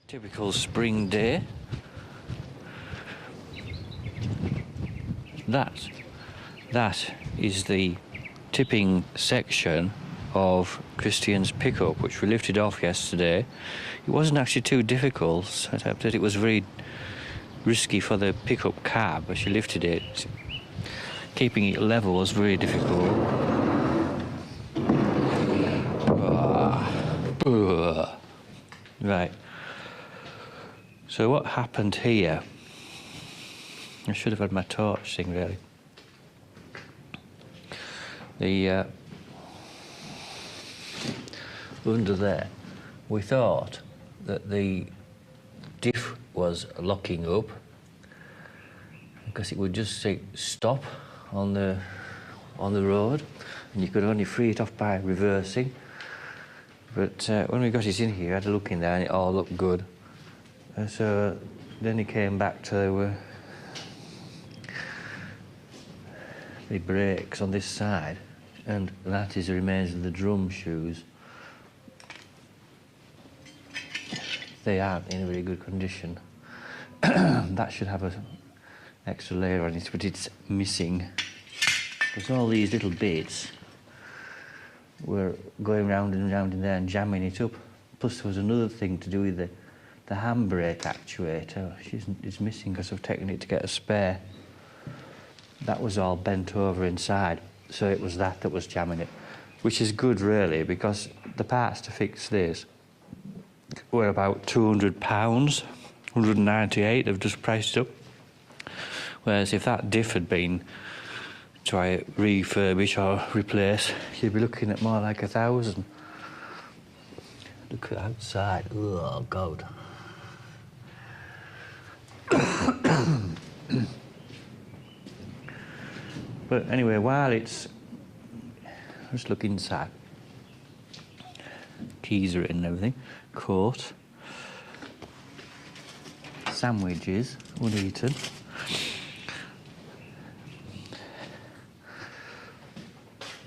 Typical spring day. That is the tipping section of Christian's pickup, which we lifted off yesterday. It wasn't actually too difficult, except that it was very risky for the pickup cab as she lifted it. Keeping it level was very difficult. Right. So what happened here? I should have had my torch thing, really. The under there, we thought that the diff was locking up because it would just say stop on the road, and you could only free it off by reversing. But when we got it in here, I had a look in there, and it all looked good. And so then he came back to the brakes on this side, and that is the remains of the drum shoes. They aren't in a very good condition. That should have an extra layer on it, but it's missing. Because all these little bits were going round and round in there and jamming it up. Plus there was another thing to do with the handbrake actuator. It's missing because I've taken it to get a spare. That was all bent over inside, so it was that was jamming it, which is good really, because the parts to fix this were about £200, 198. They've just priced it up. Whereas if that diff had been to refurbish or replace, you'd be looking at more like 1,000. Look at outside. Oh God. But anyway, while it's... Let's look inside. Keys are in and everything. Coat. Sandwiches, uneaten.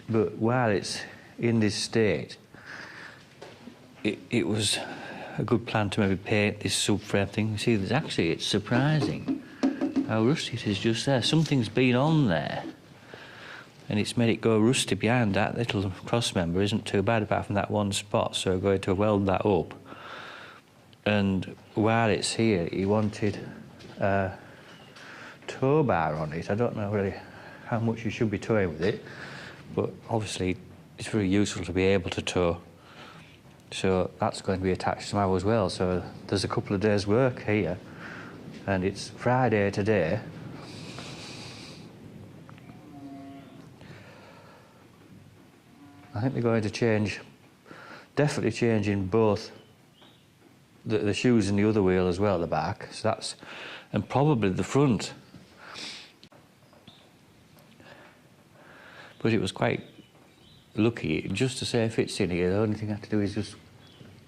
But while it's in this state, it was a good plan to maybe paint this subframe thing. You see, it's surprising how rusty it is just there. Something's been on there, and it's made it go rusty behind. That little cross member isn't too bad apart from that one spot, so we're going to weld that up. And while it's here, he wanted a tow bar on it. I don't know really how much you should be towing with it, but obviously it's very useful to be able to tow. So that's going to be attached tomorrow as well. So there's a couple of days' work here, and it's Friday today. I think they're going to change, definitely changing both the shoes in the other wheel as well, the back. So that's, and probably the front. But it was quite lucky, just to say if it's in here, the only thing I have to do is just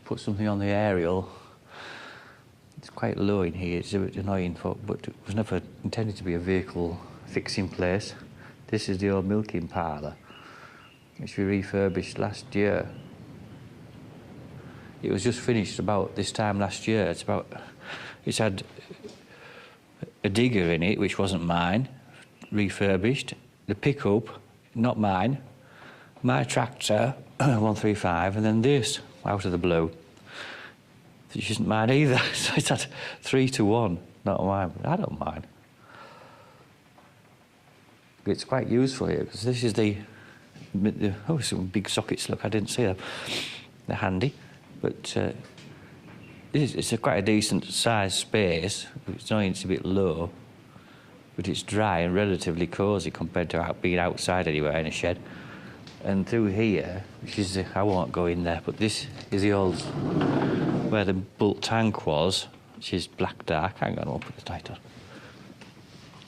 put something on the aerial. It's quite low in here, it's a bit annoying, but it was never intended to be a vehicle fixing place. This is the old milking parlour, which we refurbished last year. It was just finished about this time last year. It's had a digger in it, which wasn't mine, refurbished. The pickup, not mine. My tractor, 135, and then this, out of the blue, which isn't mine either. So it's at 3 to 1, not mine, but I don't mind. It's quite useful here, because this is oh, some big sockets, look, I didn't see them. They're handy, but it's quite a decent sized space. It's only a bit low, but it's dry and relatively cosy compared to being outside anywhere in a shed. And through here, which is, I won't go in there, but this is the old, where the bulk tank was, which is black dark. Hang on, I'll put the light on.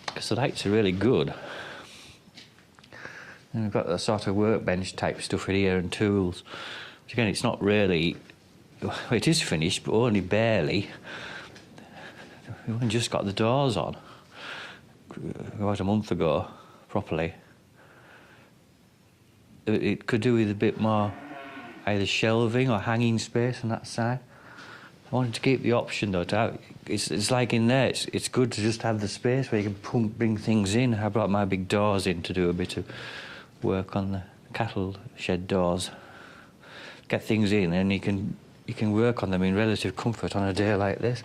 Because the lights are really good. And we've got the sort of workbench type stuff in here and tools. Which again, it's not really, well, it is finished, but only barely. We only just got the doors on about a month ago, properly. It could do with a bit more either shelving or hanging space on that side. I wanted to keep the option though. It's like in there. It's good to just have the space where you can bring things in. I brought my big doors in to do a bit of work on the cattle shed doors. Get things in, and you can work on them in relative comfort on a day like this.